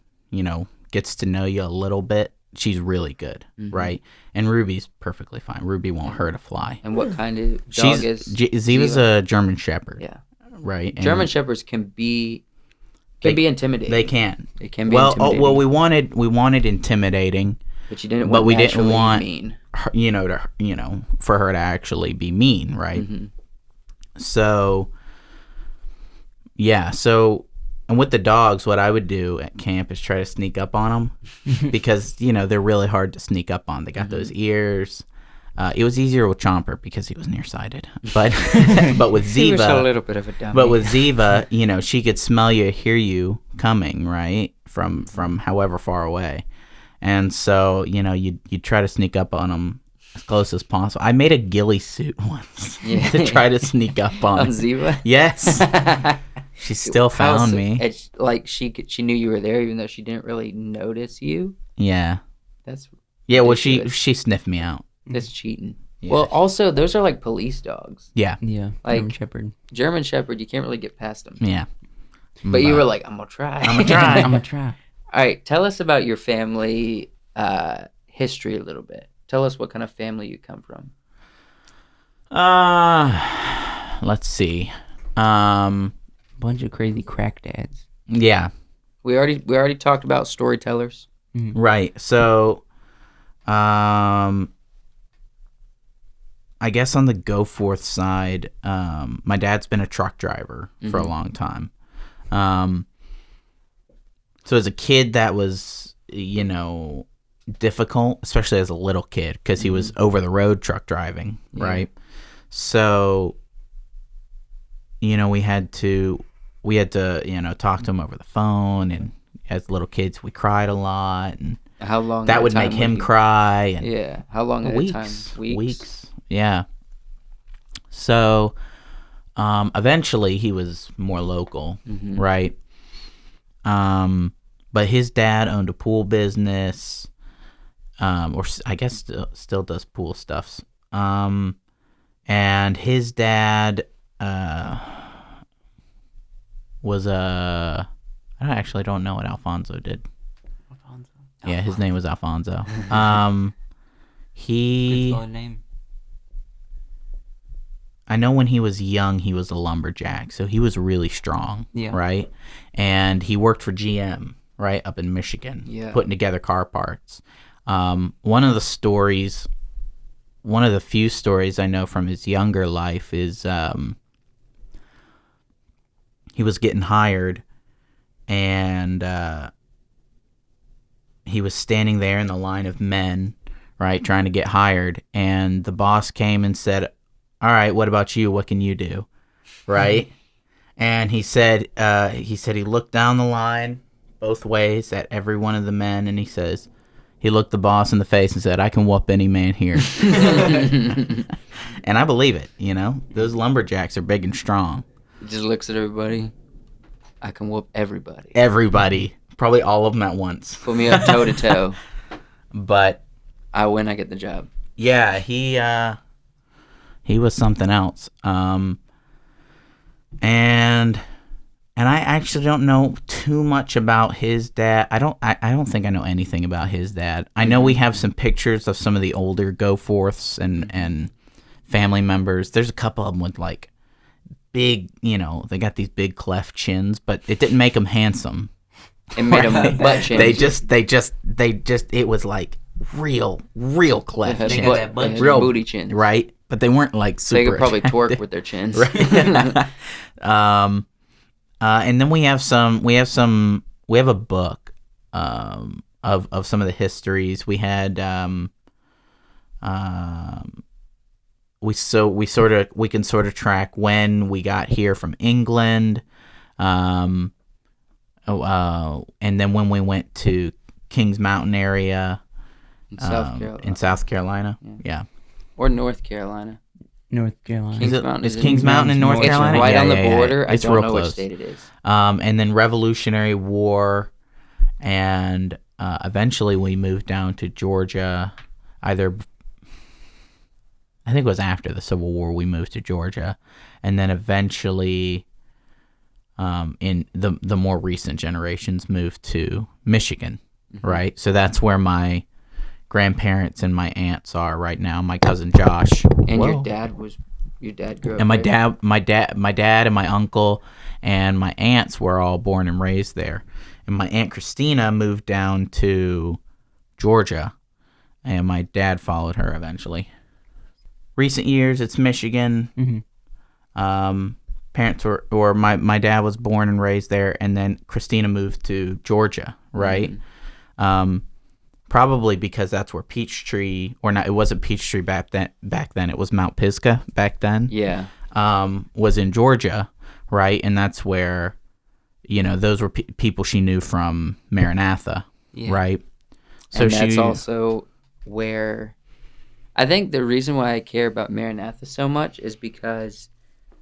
gets to know you a little bit, she's really good, right? And Ruby's perfectly fine. Ruby won't hurt a fly. And what kind of dog is Ziva's a German Shepherd. Yeah. Right. German Shepherds can be intimidating. They can. They can be intimidating. We wanted intimidating, but you didn't. But we didn't want mean. Her, for her to actually be mean, right? So. Yeah. So. And with the dogs, what I would do at camp is try to sneak up on them because, they're really hard to sneak up on. They got those ears. It was easier with Chomper because he was nearsighted. But with Ziva... He was a little bit of a dummy. But with Ziva, she could smell you, hear you coming, right? From however far away. And so, you'd try to sneak up on them, as close as possible. I made a ghillie suit once to try to sneak up on Ziva. Yes. She still found me. It's like she knew you were there, even though she didn't really notice you. Yeah. That's well, she sniffed me out. That's cheating. Yeah. Well, also those are like police dogs. Yeah. Like German Shepherd, you can't really get past them. Yeah. But you were like, I'm gonna try. I'm gonna try. All right, tell us about your family history a little bit. Tell us what kind of family you come from. Let's see. Bunch of crazy crack dads. Yeah. We already talked about storytellers. Mm-hmm. Right. So, I guess on the Goforth side, my dad's been a truck driver for a long time. So as a kid, that was, difficult, especially as a little kid, because he was over the road truck driving, right? So, we had to, talk to him over the phone, and as little kids, we cried a lot, and how long that would make him cry. And how long at a time? Weeks. Yeah. So, eventually he was more local, right? But his dad owned a pool business, or I guess still does pool stuff. And his dad was I actually don't know what Alfonso did. Yeah, his name was Alfonso. He. Good name. I know when he was young, he was a lumberjack, so he was really strong, right? And he worked for GM, right, up in Michigan, putting together car parts. One of the few stories I know from his younger life is he was getting hired, and he was standing there in the line of men, right, trying to get hired, and the boss came and said, all right, what about you? What can you do? Right? And he said he looked down the line both ways at every one of the men, and he looked the boss in the face and said, I can whoop any man here. And I believe it, Those lumberjacks are big and strong. He just looks at everybody. I can whoop everybody. Everybody. Probably all of them at once. Put me up toe to toe. But I win, I get the job. Yeah, he was something else. And I actually don't know too much about his dad. I don't think I know anything about his dad. I know we have some pictures of some of the older Goforths and family members. There's a couple of them with like big, they got these big cleft chins, but it didn't make them handsome. It made them butt chins. They just it was like real cleft chins. Real booty chins. Right? But they weren't like super. They could probably attractive. twerk with their chins. Right. And then we have a book of some of the histories. We had we can sort of track when we got here from England, and then when we went to Kings Mountain area in South Carolina. Yeah. Or North Carolina. North Carolina. Is Kings Mountain in North Carolina? It's right on the border. It's I don't real know close. which state it is. And then Revolutionary War, and eventually we moved down to Georgia. I think it was after the Civil War we moved to Georgia, and then eventually, in the more recent generations, moved to Michigan. Right. So that's where my grandparents and my aunts are right now. My cousin Josh and your dad grew up. And my dad and my uncle and my aunts were all born and raised there. And my aunt Christina moved down to Georgia, and my dad followed her eventually. Recent years, it's Michigan. Parents or my dad was born and raised there, and then Christina moved to Georgia, right? Probably because that's where Peachtree, or not, it wasn't Peachtree back then. It was Mount Pisgah back then. Yeah. Was in Georgia, right? And that's where, those were people she knew from Maranatha, right? So and that's also where, I think the reason why I care about Maranatha so much is because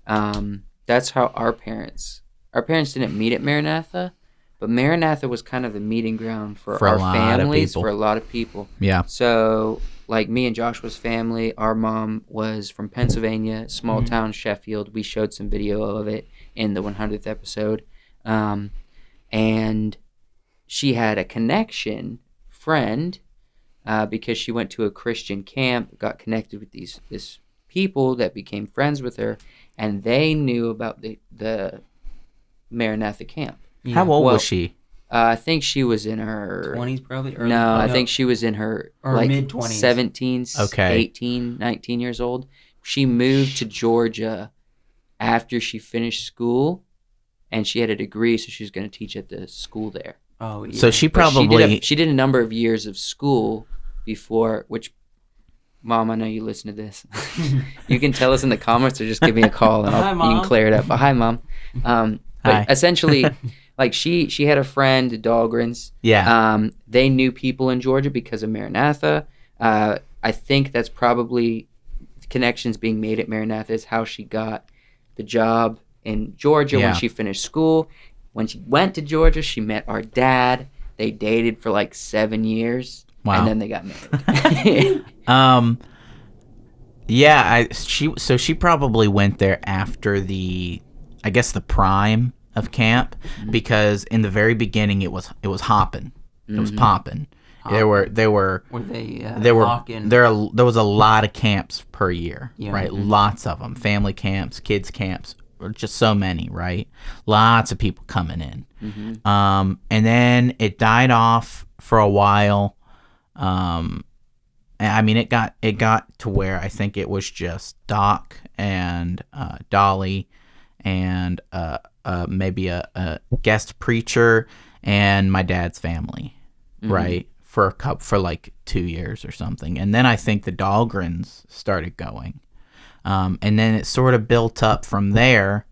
that's how our parents didn't meet at Maranatha, but Maranatha was kind of the meeting ground for our families, for a lot of people. Yeah. So, like me and Joshua's family, our mom was from Pennsylvania, small town Sheffield. We showed some video of it in the 100th episode. And she had a connection friend because she went to a Christian camp, got connected with this people that became friends with her, and they knew about the Maranatha camp. Yeah. How old was she? I think she was in her 20s probably. No, I think she was in her like mid-20s. 17, 18, 19 years old. She moved to Georgia after she finished school, and she had a degree, so she was going to teach at the school there. Oh, yeah. So she probably she did a number of years of school before. Which, Mom, I know you listen to this. You can tell us in the comments, or just give me a call and you can clear it up. But hi, Mom. But essentially, like she had a friend, Dahlgrens. Yeah. They knew people in Georgia because of Maranatha. I think that's probably connections being made at Maranatha is how she got the job in Georgia when she finished school. When she went to Georgia, she met our dad. They dated for like 7 years. Wow. And then they got married. She probably went there after the prime of camp, because in the very beginning it was hopping. It was popping. There was a lot of camps per year, right? Lots of them. Family camps, kids camps, just so many, right? Lots of people coming in. And then it died off for a while. I mean, it got to where I think it was just Doc and Dolly and maybe a guest preacher and my dad's family, right? For like 2 years or something. And then I think the Dahlgrens started going. And then it sort of built up from there.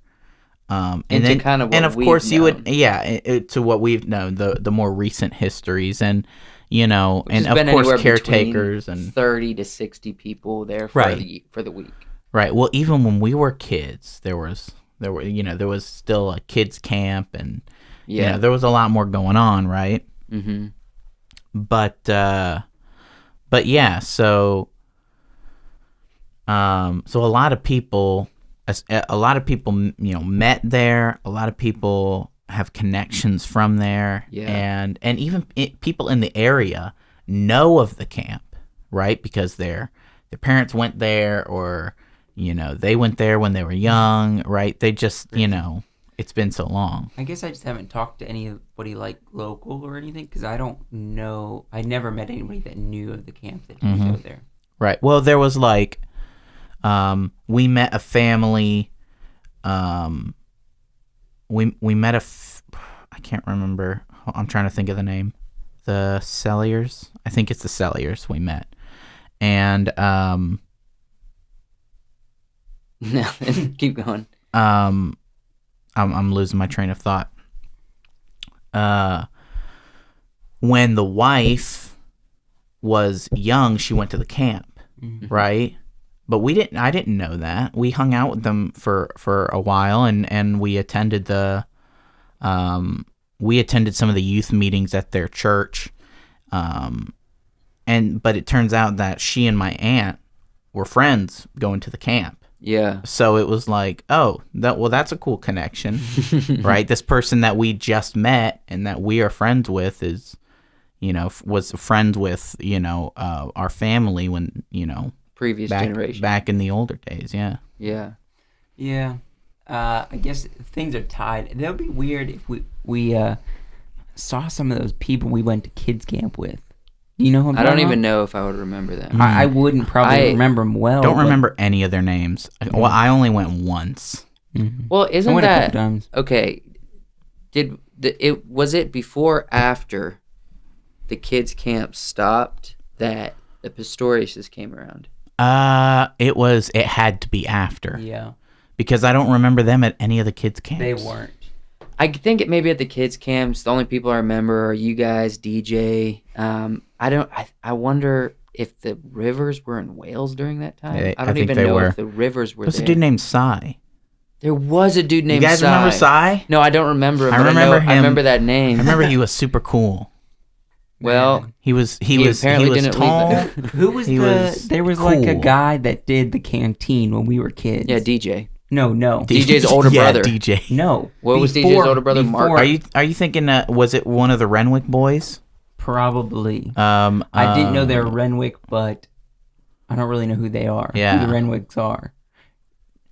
And then kind of and of course known. You would to what we've known, the more recent histories, and which and of course caretakers and 30 to 60 people there for the week. Right. Well, even when we were kids, there was still a kids camp, and there was a lot more going on, right? Mm-hmm. But yeah, so a lot of people met there. A lot of people have connections from there, and even people in the area know of the camp, right? Because their parents went there, or they went there when they were young, right? They just it's been so long. I guess I just haven't talked to anybody like local or anything, because I don't know. I never met anybody that knew of the camp that used to go there. Right. Well, there was like, we met a family. We met I can't remember. I'm trying to think of the name. The Celliers. I think it's the Celliers we met, and no, keep going. I'm losing my train of thought. When the wife was young, she went to the camp, right? But I didn't know that. We hung out with them for a while, and we attended some of the youth meetings at their church. But it turns out that she and my aunt were friends going to the camp. Yeah. So it was like, that's a cool connection, right? This person that we just met and that we are friends with is, was friends with, our family when, previous generation. Back in the older days, yeah. Yeah. Yeah. I guess things are tied. That would be weird if we saw some of those people we went to kids camp with. You know who I don't even know if I would remember them. I wouldn't probably remember them well. Don't remember any of their names. Well, I only went once. Mm-hmm. Well, isn't I went that... a couple times. Okay. Was it before or after the kids camp stopped that the Pistoriuses came around? It had to be after. Yeah. Because I don't remember them at any of the kids camps. They weren't. I think it maybe at the kids camps, the only people I remember are you guys, DJ. I wonder, if the rivers were in Wales during that time. I I don't think even they know were. if the rivers were There's there. a dude named Cy. There was a dude named You guys remember Cy? No, I don't remember him. I but remember him. I remember that name. I remember he was super cool. Well, He was apparently didn't tall. leave Who was there was like a guy that did the canteen when we were kids. yeah, DJ. No. DJ's older brother. DJ. No. What was DJ's older brother, Mark? Are you thinking was it one of the Renwick boys? Probably. I didn't know they were Renwick, but I don't really know who they are. Yeah. Who the Renwicks are.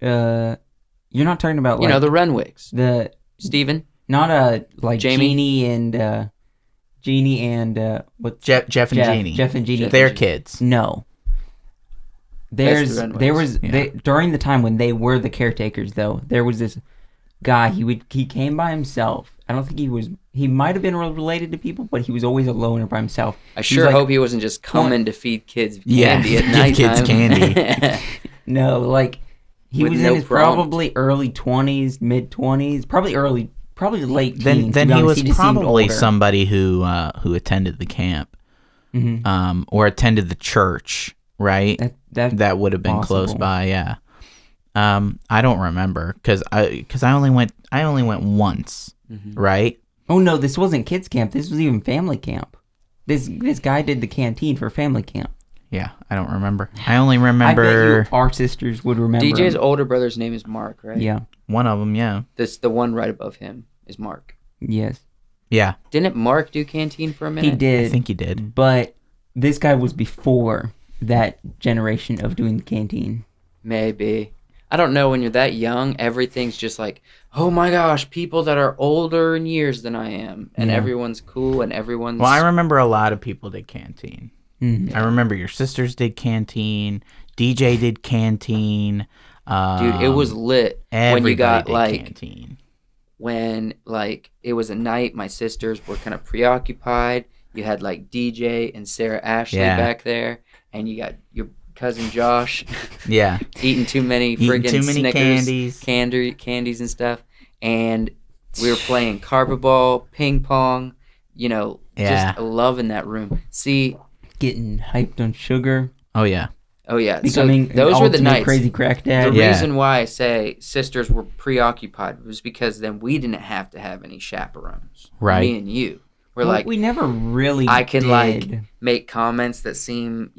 You're not talking about the Renwicks. the Steven? not like Jamie? Jeannie and what Jeff and Jeannie. Jeff and Jeannie. They're kids. No. There was Yeah. during the time when they were the caretakers though, there was this guy, he came by himself. I don't think he might have been related to people, but he was always alone or by himself. I sure hope he wasn't just coming to feed kids candy at give nighttime. kids candy. No, like he With was no in his prompt. probably early 20s, mid 20s, probably late teens. Then to be he honest. was just seemed probably older. somebody who attended the camp, or attended the church, right? That would have been close possible. by, yeah. I don't remember because I only went once, right? Oh no, this wasn't kids camp. This was even family camp. This guy did the canteen for family camp. Yeah, I don't remember. I only I bet remember you our sisters would remember. DJ's him. older brother's name is Mark, right? Yeah. one of them. Yeah, The one right above him is Mark. Yes. yeah. Didn't Mark do canteen for a minute? He did. I think he did. But this guy was before that generation of doing the canteen. Maybe. I don't know. When you're that young, everything's just like, oh my gosh, people that are older in years than I am. And Yeah. everyone's cool and everyone's... Well, I remember a lot of people did canteen. Mhm. I remember your sisters did canteen. DJ did canteen. Dude, it was lit when you got everybody did like... canteen. When like it was a night, my sisters were kind of preoccupied. You had like DJ and Sarah Ashley Yeah. back there. And you got your cousin Josh Yeah, eating too many Eating friggin' too many Snickers, candies. candies and stuff. And we were playing carpet ball, ping pong, Yeah. just loving that room. See, Getting hyped on sugar. oh yeah, oh yeah, Becoming so those an were the ultimate nights. crazy crack The dad. Yeah. reason why I say sisters were preoccupied was because then we didn't have to have any chaperones. Right. Me and you. We're Well, like, we never really I can did. like make comments that seem,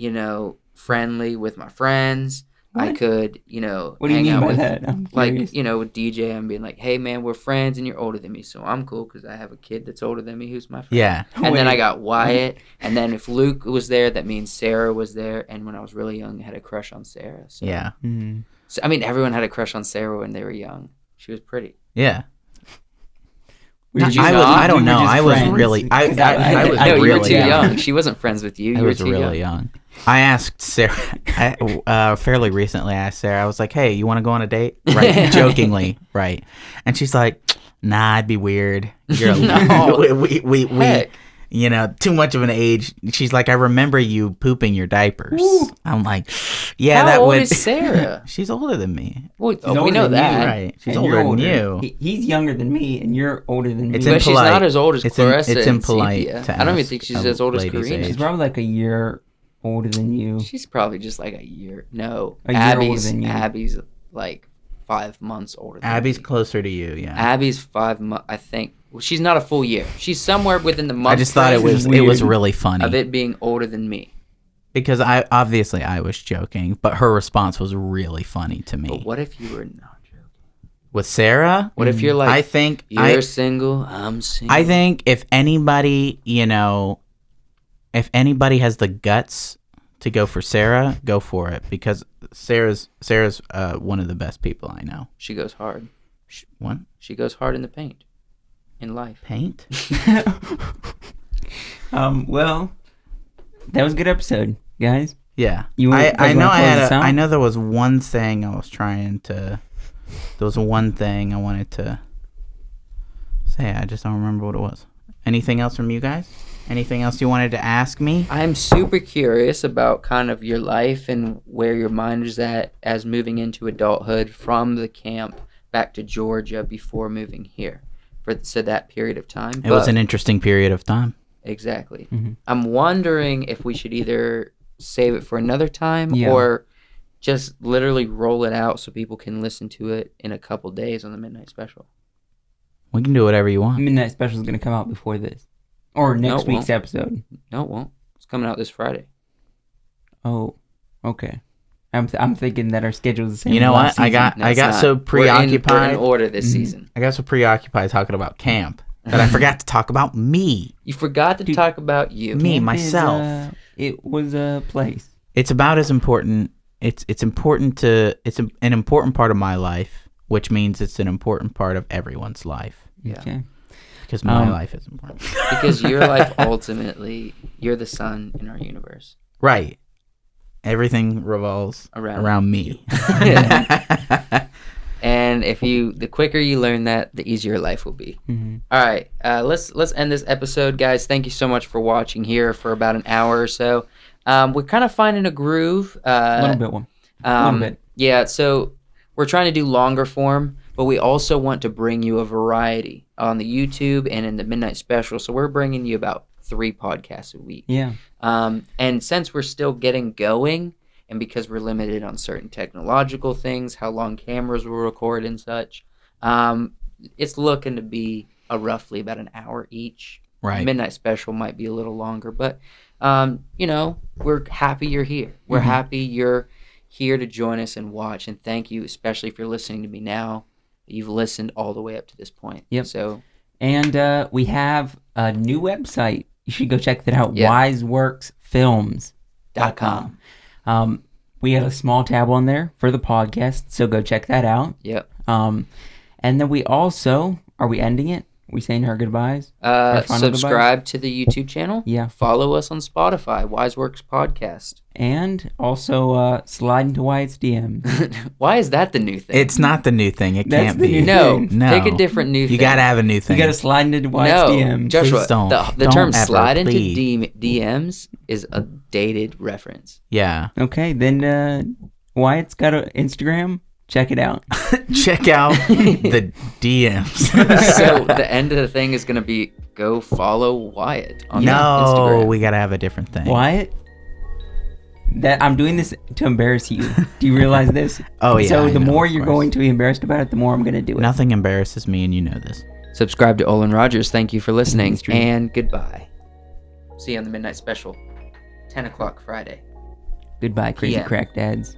friendly with my friends. I What? could, What do you hang mean out by with, that? I'm like, curious. with DJ, I'm being like, hey man, we're friends and you're older than me, so I'm cool because I have a kid that's older than me who's my friend. yeah. And then Wait. I got Wyatt, and then if Luke was there, that means Sarah was there. And when I was really young, I had a crush on Sarah. So, Yeah, Mhm. so, I mean, everyone had a crush on Sarah when they were young. She was pretty. yeah. Did you I not? don't We were know. just I was friends. really. I was no, you were really too young. young. She wasn't friends with you. I You was were too really young. I asked Sarah, fairly recently, I asked Sarah, I was like, hey, you want to go on a date? Right. Jokingly. Right. And she's like, nah, it'd be weird. You're No. we Heck. too much of an age. She's like, I remember you pooping your diapers. Ooh. I'm like, yeah, How that old would. is Sarah? She's older than me. Well, He's we older know than you, that. Right. She's And you're older than you. He's younger than me, and you're older than me. It's But she's impolite. not as old as It's Clarissa it's and impolite Sepia. to I don't even ask think she's a as old as lady's Karina. age. She's probably like a year older than you. She's probably just like a year. No, A year older Abby's than you. Abby's like 5 months older than Abby's me. closer to you, yeah. Abby's 5 months, I think. Well, she's not a full year. She's somewhere within the month I just thought it frame was weird. really funny. of it being older than me. Because I was joking, but her response was really funny to me. But what if you were not joking? With Sarah, What if you're like, I think you're single, I'm single? I think if anybody, if anybody has the guts to go for Sarah, go for it because Sarah's one of the best people I know. She goes hard. What? She goes hard in the paint. In life. Paint? Well, that was a good episode, guys. Yeah. You want- I guys know wanna close this out? I know there was one thing I was trying to there was one thing I wanted to say. I just don't remember what it was. Anything else from you guys? Anything else you wanted to ask me? I'm super curious about kind of your life and where your mind is at as moving into adulthood from the camp back to Georgia before moving here for that period of time. It was an interesting period of time. Exactly. Mhm. I'm wondering if we should either save it for another time, or just literally roll it out so people can listen to it in a couple days on the Midnight Special? We can do whatever you want. Midnight Special is going to come out before this. Or next week's episode. No, it won't. It's coming out this Friday. Oh, okay. I'm thinking that our schedule is the same. You know what? I got so preoccupied. We're in order this season. I got so preoccupied talking about camp that I forgot to talk about me. You forgot to talk about you. Me, myself. It was a place. It's about as important. It's important to. It's an important part of my life, which means it's an important part of everyone's life. Yeah. Okay. Because my life is important. Because your life, ultimately, you're the sun in our universe. Right. Everything revolves around me. And the quicker you learn that, the easier life will be. Mm-hmm. All right, let's end this episode, guys. Thank you so much for watching here for about an hour or so. We're kind of finding a groove. A little bit. Yeah, so we're trying to do longer form, but we also want to bring you a variety on the YouTube and in the Midnight Special. So we're bringing you about 3 podcasts a week. Yeah. And since we're still getting going, and because we're limited on certain technological things, how long cameras will record and such, it's looking to be roughly about an hour each. Right. Midnight Special might be a little longer, but we're happy you're here. We're happy you're here to join us and watch. And thank you, especially if you're listening to me now. You've listened all the way up to this point. Yep. So, and we have a new website. You should go check that out. wiseworksfilms.com. We have a small tab on there for the podcast, so go check that out. Yep. And then we also, are we ending it? Are we saying our goodbyes? Subscribe to the YouTube channel. Yeah. Follow us on Spotify, Wiseworks Podcast. And also slide into Wyatt's DMs. Why is that the new thing? It's not the new thing. It That's can't the be. new No, thing. pick a different new thing. You gotta have a new thing. You gotta slide into Wyatt's DMs. Joshua, Please don't. the Don't term ever, slide into please. DMs is a dated reference. Yeah. Okay, then Wyatt's got an Instagram. Check it out. Check out the DMs. So the end of the thing is going to be go follow Wyatt on No, Instagram. we gotta have a different thing. Wyatt? That I'm doing this to embarrass you. Do you realize this? Oh, yeah, So I the know, more of you're course. going to be embarrassed about it, the more I'm going to do it. Nothing embarrasses me, and you know this. Subscribe to Olin Rogers. Thank you for listening, Stream. and goodbye. See you on the Midnight Special, 10 o'clock Friday. Goodbye, crazy PM. crack dads.